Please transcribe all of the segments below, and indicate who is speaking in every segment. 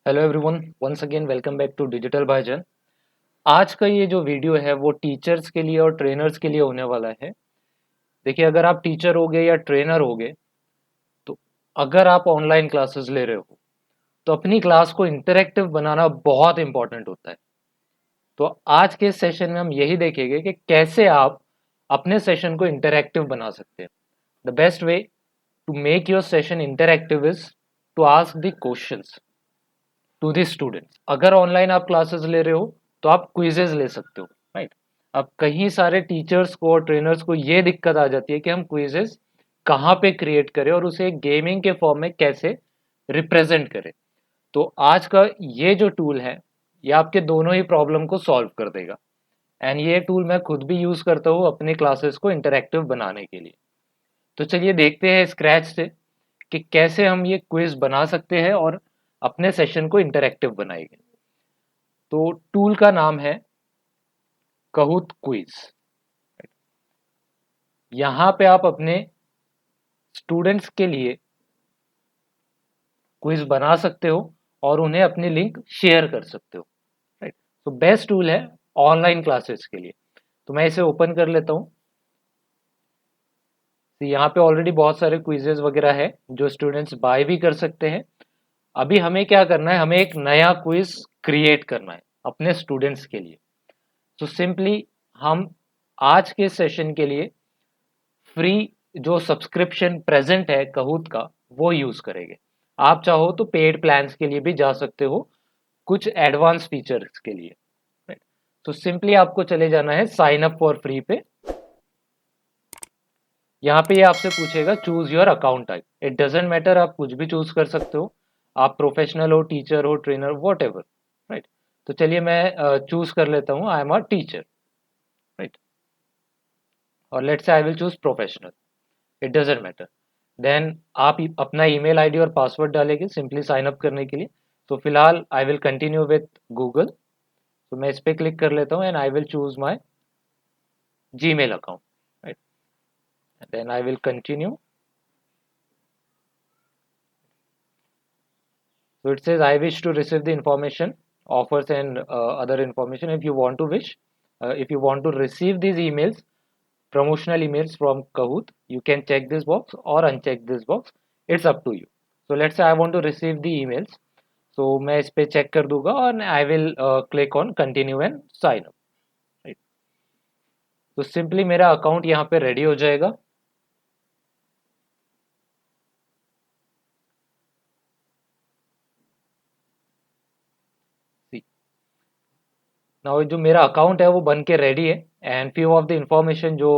Speaker 1: Hello everyone, once again welcome back to digital Bhaijan. आज का ये जो वीडियो है वो टीचर्स के लिए और ट्रेनर्स के लिए होने वाला है। देखिए, अगर आप टीचर होगे या ट्रेनर होगे तो अगर आप ऑनलाइन क्लासेस ले रहे हो तो अपनी क्लास को इंटरेक्टिव बनाना बहुत इंपॉर्टेंट होता है। तो आज के सेशन में हम यही देखेंगे कि कैसे आप अपने सेशन को इंटरेक्टिव बना सकते हैं। The best way to make your session interactive is to ask the questions to the students. अगर ऑनलाइन आप क्लासेस ले रहे हो तो आप क्विजेज ले सकते हो, राइट। अब कई सारे टीचर्स को और ट्रेनर्स को ये दिक्कत आ जाती है कि हम क्विजेज कहाँ पे क्रिएट करें और उसे गेमिंग के फॉर्म में कैसे रिप्रेजेंट करें। तो आज का ये जो टूल है ये आपके दोनों ही प्रॉब्लम को सॉल्व कर देगा। एंड ये टूल मैं खुद भी यूज करता हूँ अपने क्लासेस को इंटरेक्टिव बनाने के लिए। तो चलिए देखते हैं स्क्रैच से कि कैसे हम ये क्विज बना सकते हैं और अपने सेशन को इंटरेक्टिव बनाएंगे। तो टूल का नाम है कहूत क्विज। यहाँ पे आप अपने स्टूडेंट्स के लिए क्विज बना सकते हो और उन्हें अपनी लिंक शेयर कर सकते हो, राइट। तो बेस्ट टूल है ऑनलाइन क्लासेस के लिए। तो मैं इसे ओपन कर लेता हूँ। तो यहाँ पे ऑलरेडी बहुत सारे क्विजेज वगैरह है जो स्टूडेंट्स बाय भी कर सकते हैं। अभी हमें क्या करना है, हमें एक नया क्विज क्रिएट करना है अपने स्टूडेंट्स के लिए। तो सिंपली हम आज के सेशन के लिए फ्री जो सब्सक्रिप्शन प्रेजेंट है कहूत का वो यूज करेंगे। आप चाहो तो पेड प्लान्स के लिए भी जा सकते हो कुछ एडवांस फीचर्स के लिए, right? तो सिंपली आपको चले जाना है साइन अप फॉर फ्री पे। यहाँ पे ये आपसे पूछेगा choose your account type. It doesn't matter, आप कुछ भी चूज कर सकते हो। आप प्रोफेशनल हो, टीचर हो, ट्रेनर, वॉट एवर, राइट। तो चलिए मैं चूज कर लेता हूँ I am a teacher, right. और let's say I will choose professional. It doesn't matter. Then आप अपना ईमेल आईडी और पासवर्ड डालेंगे सिंपली साइन अप करने के लिए। तो फिलहाल I will continue with Google. तो मैं इस पर क्लिक कर लेता हूँ and I will choose my Gmail account, right. Then I will continue. So it says I wish to receive the information, offers and other information. If you want to if you want to receive these emails, promotional emails from Kahoot, you can check this box or uncheck this box. It's up to you. So let's say I want to receive the emails. So मैं इस पे check कर दूंगा और I will click on continue and sign up. Right. तो simply मेरा account यहाँ पे ready हो जाएगा। नाउ जो मेरा अकाउंट है वो बन के रेडी है and few of the information जो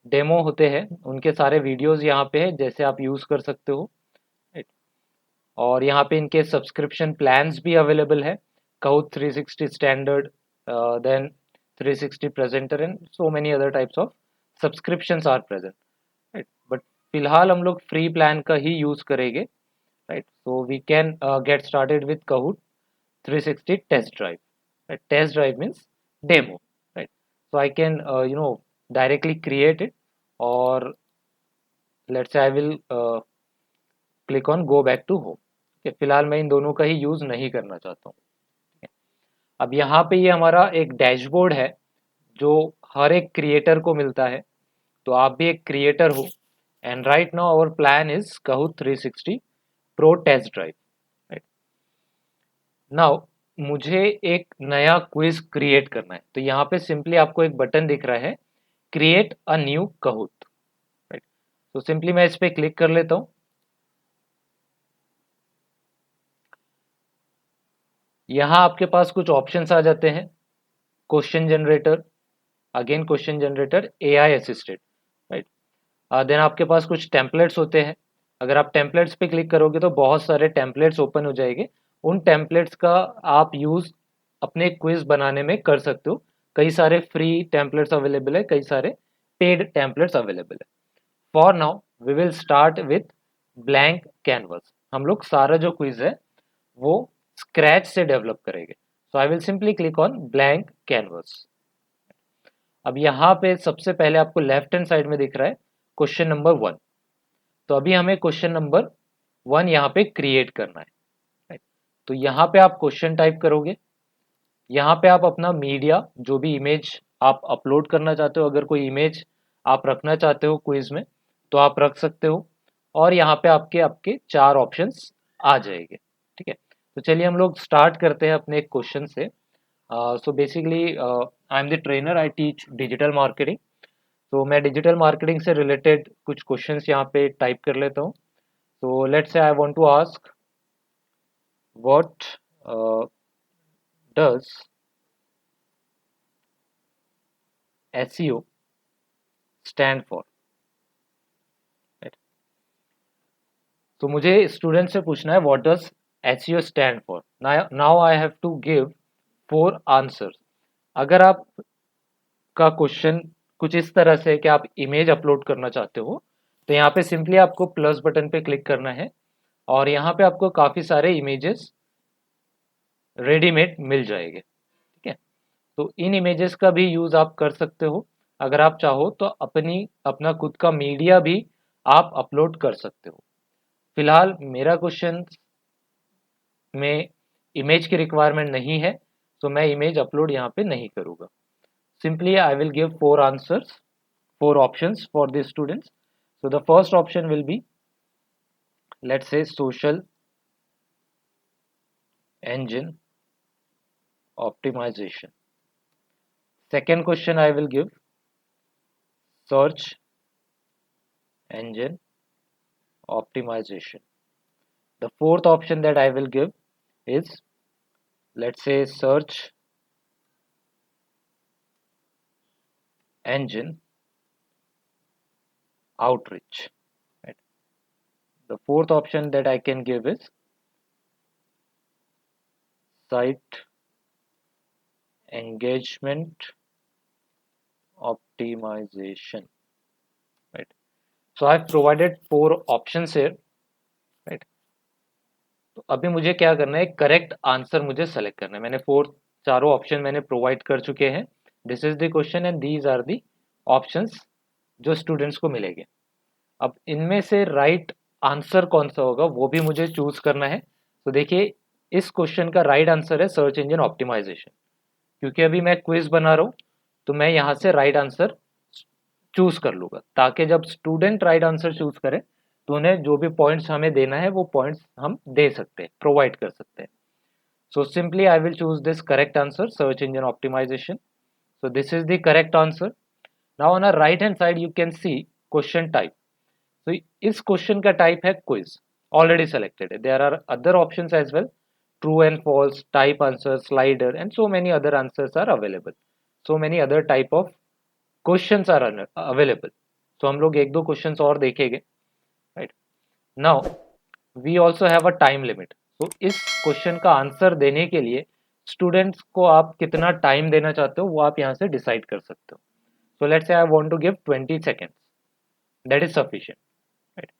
Speaker 1: डेमो होते हैं उनके सारे वीडियोस यहाँ पे है जैसे आप यूज कर सकते हो, right? और यहाँ पे इनके सब्सक्रिप्शन प्लान्स भी अवेलेबल है। Kahoot 360 standard, then 360 presenter and so many other types of subscriptions are present, right. But फिलहाल हम लोग फ्री प्लान का ही यूज करेंगे, right. So we can get started with Kahoot 360 test drive, right? Test drive means demo, right? So I can directly create it, or let's say I will click on go back to home. Okay, फिलहाल मैं इन दोनों का ही use नहीं करना चाहता हूँ। अब यहाँ पे ये हमारा एक डैशबोर्ड है जो हर एक क्रिएटर को मिलता है। तो आप भी एक क्रिएटर हो and right now our plan is Kahoot 360 pro test drive, right. Now मुझे एक नया क्विज क्रिएट करना है। तो यहाँ पे सिंपली आपको एक बटन दिख रहा है क्रिएट अ न्यू कहूत, राइट। तो सिंपली मैं इस पे क्लिक कर लेता हूँ। यहाँ आपके पास कुछ ऑप्शंस आ जाते हैं। Question generator, again question generator, AI assisted, right. Then आपके पास कुछ टेम्पलेट्स होते हैं। अगर आप टेम्पलेट्स पे क्लिक करोगे तो बहुत सारे टेम्पलेट्स ओपन हो जाएंगे। उन टेम्पलेट्स का आप यूज अपने क्विज बनाने में कर सकते हो। कई सारे फ्री टेम्पलेट्स अवेलेबल है, कई सारे पेड टेम्पलेट्स अवेलेबल है। For now we will start with blank canvas. हम लोग सारा जो क्विज है वो स्क्रैच से डेवलप करेंगे। So I will simply click on blank canvas. अब यहाँ पे सबसे पहले आपको लेफ्ट हैंड साइड में दिख रहा है क्वेश्चन नंबर 1। तो अभी हमें क्वेश्चन नंबर 1 यहाँ पे क्रिएट करना है, right? तो यहाँ पे आप क्वेश्चन टाइप करोगे, यहाँ पे आप अपना मीडिया, जो भी इमेज आप अपलोड करना चाहते हो, अगर कोई इमेज आप रखना चाहते हो क्विज में तो आप रख सकते हो, और यहाँ पे आपके आपके 4 ऑप्शंस आ जाएंगे। ठीक है, तो चलिए हम लोग स्टार्ट करते हैं अपने एक क्वेश्चन से। So basically I am the trainer, I teach digital marketing. तो मैं डिजिटल मार्केटिंग से रिलेटेड कुछ क्वेश्चंस यहाँ पे टाइप कर लेता हूँ। तो let's say I want to ask what does SEO stand for. तो मुझे स्टूडेंट से पूछना है what does SEO stand for. Now I have to give 4 answers. अगर आप का क्वेश्चन कुछ इस तरह से है कि आप इमेज अपलोड करना चाहते हो, तो यहाँ पे सिंपली आपको प्लस बटन पे क्लिक करना है और यहाँ पे आपको काफ़ी सारे इमेजेस रेडीमेड मिल जाएंगे। ठीक है, तो इन इमेजेस का भी यूज़ आप कर सकते हो। अगर आप चाहो तो अपना खुद का मीडिया भी आप अपलोड कर सकते हो। फिलहाल मेरा क्वेश्चन में इमेज की रिक्वायरमेंट नहीं है, तो मैं इमेज अपलोड यहाँ पे नहीं करूँगा। Simply I will give 4 answers, 4 options for the students. So the first option will be, let's say, social engine optimization. Second question I will give, search engine optimization. The fourth option that I will give is, let's say, search engine outreach. Right. The fourth option that I can give is site engagement optimization. Right. So I've provided 4 options here. Right. तो अभी मुझे क्या करना है, correct answer मुझे select करना है। मैंने 4 चारों ऑप्शन मैंने प्रोवाइड कर चुके हैं। This is the question and these are the options जो स्टूडेंट्स को मिलेंगे। अब इनमें से राइट आंसर कौन सा होगा वो भी मुझे चूज करना है। तो देखिए, इस क्वेश्चन का राइट आंसर है सर्च इंजन ऑप्टिमाइजेशन। क्योंकि अभी मैं क्विज बना रहा हूँ तो मैं यहाँ से राइट आंसर चूज कर लूंगा, ताकि जब स्टूडेंट राइट आंसर चूज करे तो उन्हें जो भी पॉइंट्स हमें देना है वो पॉइंट्स हम दे सकते हैं, प्रोवाइड कर सकते हैं। So simply I will choose this correct answer, search engine optimization. So this is the correct answer. Now on the right hand side you can see question type. So इस question का type है quiz, already selected है. There are other options as well, true and false, type answer, slider and so many other answers are available. So many other type of questions are available. So हम लोग एक दो questions और देखेंगे, right? Now we also have a time limit. तो इस question का answer देने के लिए स्टूडेंट्स को आप कितना टाइम देना चाहते हो वो आप यहाँ से डिसाइड कर सकते हो। So let's say I want to give 20 seconds, that is sufficient, right.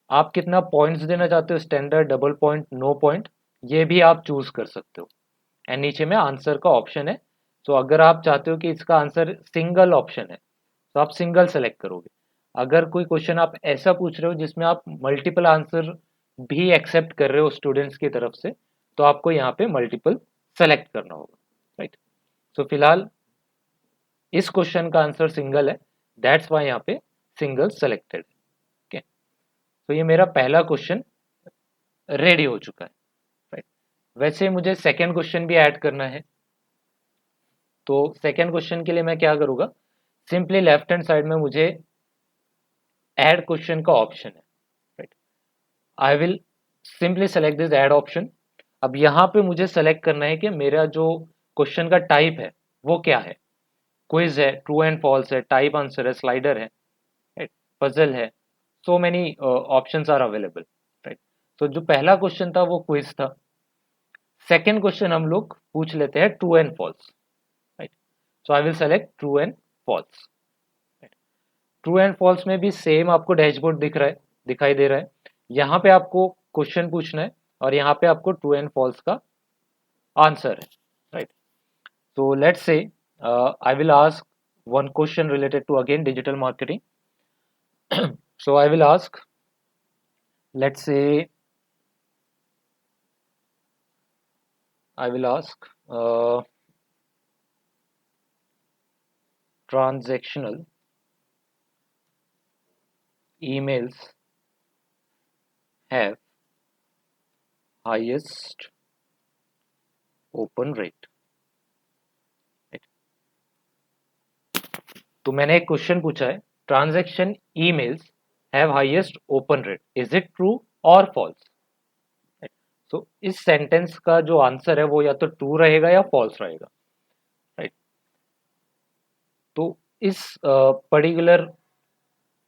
Speaker 1: आप कितना पॉइंट्स देना चाहते हो, standard, double point, no point, ये भी आप चूज कर सकते हो। एंड नीचे में आंसर का ऑप्शन है। तो अगर आप चाहते हो कि इसका आंसर सिंगल ऑप्शन है तो आप सिंगल सेलेक्ट करोगे। अगर कोई क्वेश्चन आप ऐसा पूछ रहे हो जिसमें आप मल्टीपल आंसर भी एक्सेप्ट कर रहे हो स्टूडेंट्स की तरफ से, तो आपको यहाँ पे मल्टीपल सेलेक्ट करना होगा, राइट। सो फिलहाल इस क्वेश्चन का आंसर सिंगल है, दैट्स वाई यहाँ पे सिंगल सेलेक्टेड। ओके, तो ये मेरा पहला क्वेश्चन रेडी हो चुका है, राइट। वैसे मुझे सेकेंड क्वेश्चन भी ऐड करना है। तो सेकेंड क्वेश्चन के लिए मैं क्या करूँगा, सिंपली लेफ्ट हैंड साइड में मुझे ऐड क्वेश्चन का ऑप्शन है, right. I will simply select this add option. अब यहाँ पे मुझे सेलेक्ट करना है कि मेरा जो क्वेश्चन का टाइप है वो क्या है। क्विज है, ट्रू एंड फॉल्स है, टाइप आंसर है, स्लाइडर है, राइट, पजल है। So many options are available, right. तो जो पहला क्वेश्चन था वो क्विज था। सेकेंड क्वेश्चन हम लोग पूछ लेते हैं true and false, right. So I will select true and false. True and false में भी सेम आपको डैशबोर्ड दिखाई दे रहा है। यहाँ पे आपको क्वेश्चन पूछना है और यहाँ पे आपको ट्रू एंड फॉल्स का आंसर है, right. So let's say I will ask one question related to again digital marketing. So I will ask, let's say, I will ask transactional emails have highest open rate. तो मैंने एक question पूछा है, transaction emails have highest open rate, is it true और false? तो इस sentence का जो आंसर है वो या तो ट्रू रहेगा या फॉल्स रहेगा, राइट? तो इस पर्टिकुलर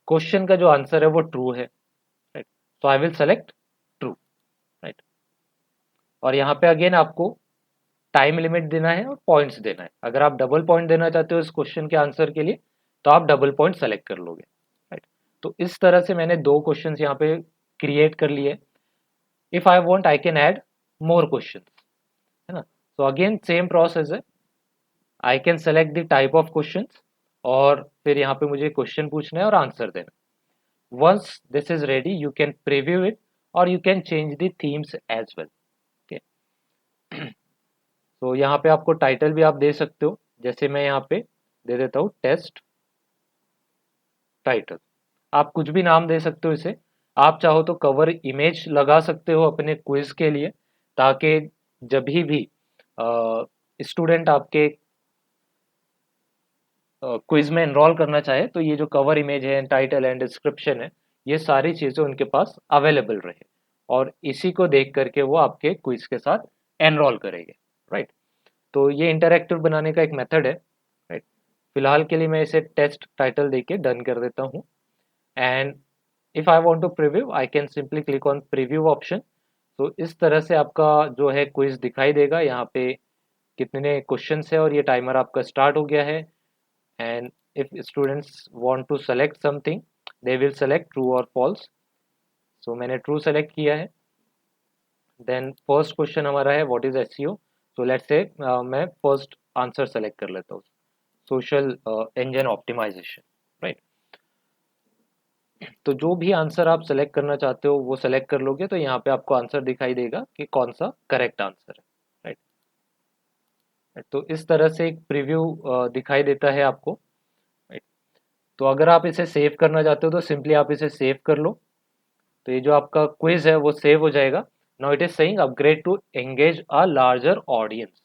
Speaker 1: क्वेश्चन का जो आंसर है वो ट्रू है, राइट? तो आई विल सेलेक्ट ट्रू, राइट? और यहाँ पे अगेन आपको टाइम लिमिट देना है और पॉइंट्स देना है। अगर आप डबल पॉइंट देना चाहते हो इस क्वेश्चन के आंसर के लिए तो आप डबल पॉइंट सेलेक्ट कर लोगे, राइट? तो इस तरह से मैंने दो क्वेश्चंस यहाँ पे क्रिएट कर लिए। If I want I can add more questions, है ना? तो अगेन सेम प्रोसेस है, I can select the type of questions और फिर यहाँ पे मुझे क्वेश्चन पूछना है और आंसर देना। Once this is ready you can preview it और you can change the themes as well, okay? तो यहाँ पे आपको टाइटल भी आप दे सकते हो, जैसे मैं यहाँ पे दे देता हूँ टेस्ट टाइटल। आप कुछ भी नाम दे सकते हो इसे। आप चाहो तो कवर इमेज लगा सकते हो अपने क्विज के लिए, ताकि जब भी स्टूडेंट आपके क्विज में एनरोल करना चाहे तो ये जो कवर इमेज है, टाइटल एंड डिस्क्रिप्शन है, ये सारी चीज़ें उनके पास अवेलेबल रहे और इसी को देख करके वो आपके क्विज के साथ एनरोल करेंगे, राइट? तो ये इंटरैक्टिव बनाने का एक मेथड है, राइट? फिलहाल के लिए मैं इसे टेस्ट टाइटल देके डन कर देता हूँ and if I want to preview I can simply click on preview option. तो इस तरह से आपका जो है क्विज दिखाई देगा, यहाँ पे कितने क्वेश्चंस है और ये टाइमर आपका स्टार्ट हो गया है। And if students want to select something they will select true और फॉल्स। सो मैंने ट्रू सेलेक्ट किया है। देन फर्स्ट क्वेश्चन हमारा है what is SEO. So let's से मैं फर्स्ट आंसर सेलेक्ट कर लेता हूँ, सोशल इंजन ऑप्टिमाइजेशन, राइट? तो जो भी आंसर आप सेलेक्ट करना चाहते हो वो सेलेक्ट कर लोगे तो यहाँ पे आपको आंसर दिखाई देगा कि कौन सा करेक्ट आंसर है, राइट? तो इस तरह से एक प्रीव्यू दिखाई देता है आपको, राइट? तो अगर आप इसे सेव करना चाहते हो तो सिंपली आप इसे सेव कर लो। तो ये जो आपका क्विज है वो सेव हो जाएगा। Now it is saying upgrade to engage a larger audience,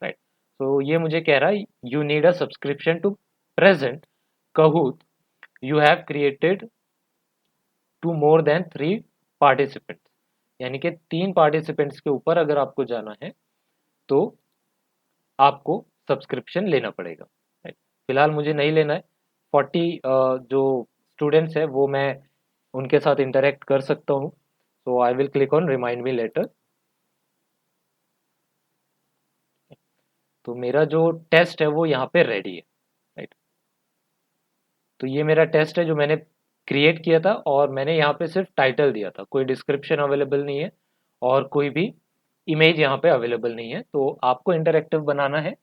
Speaker 1: right? तो ये मुझे कह रहा है you need a subscription to present Kahoot you have created to more than 3 participants. यानी कि 3 पार्टिसिपेंट्स के ऊपर अगर आपको जाना है तो आपको सब्सक्रिप्शन लेना पड़ेगा, राइट? फिलहाल मुझे नहीं लेना है। 40 जो स्टूडेंट्स है वो मैं उनके साथ इंटरेक्ट कर सकता हूँ। So I will click on remind me later. तो मेरा जो टेस्ट है वो यहाँ पे रेडी है, राइट? तो ये मेरा टेस्ट है जो मैंने क्रिएट किया था और मैंने यहाँ पे सिर्फ टाइटल दिया था, कोई डिस्क्रिप्शन अवेलेबल नहीं है और कोई भी इमेज यहाँ पे अवेलेबल नहीं है। तो आपको इंटरेक्टिव बनाना है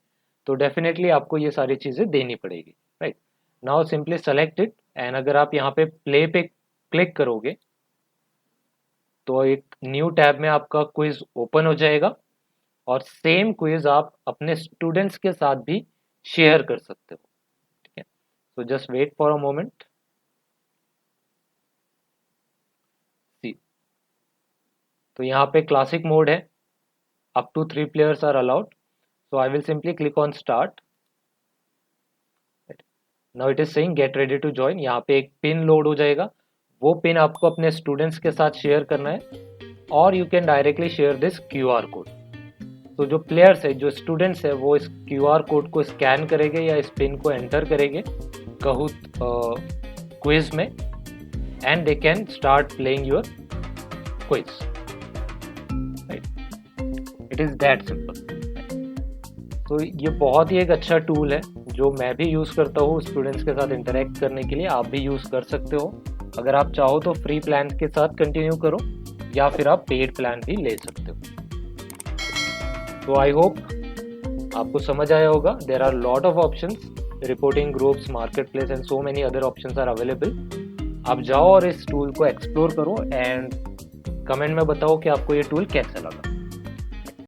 Speaker 1: तो डेफिनेटली आपको ये सारी चीज़ें देनी पड़ेगी, right? Now simply select it and अगर आप यहाँ पे प्ले पे क्लिक करोगे तो एक न्यू टैब में आपका क्विज ओपन हो जाएगा और सेम क्विज आप अपने स्टूडेंट्स के साथ भी शेयर कर सकते हो, ठीक है? तो just wait for a moment. See, तो यहाँ पे क्लासिक मोड है, up to 3 players are allowed. So I will simply click on start. Now it is saying get ready to join. यहाँ पे एक पिन लोड हो जाएगा, वो पिन आपको अपने स्टूडेंट्स के साथ शेयर करना है और you can directly share this QR code. तो जो प्लेयर्स है, जो स्टूडेंट्स है, वो इस QR कोड को स्कैन करेंगे या इस पिन को एंटर करेंगे Kahoot क्विज में and they can start playing your quiz, right? It is that simple. तो ये बहुत ही एक अच्छा टूल है जो मैं भी यूज़ करता हूँ स्टूडेंट्स के साथ इंटरेक्ट करने के लिए। आप भी यूज़ कर सकते हो। अगर आप चाहो तो फ्री प्लान के साथ कंटिन्यू करो या फिर आप पेड प्लान भी ले सकते हो। तो आई होप आपको समझ आया होगा। There are lot of options, reporting groups, market place and so many other options are available. आप जाओ और इस टूल को एक्सप्लोर करो एंड कमेंट में बताओ कि आपको ये टूल कैसा लगा।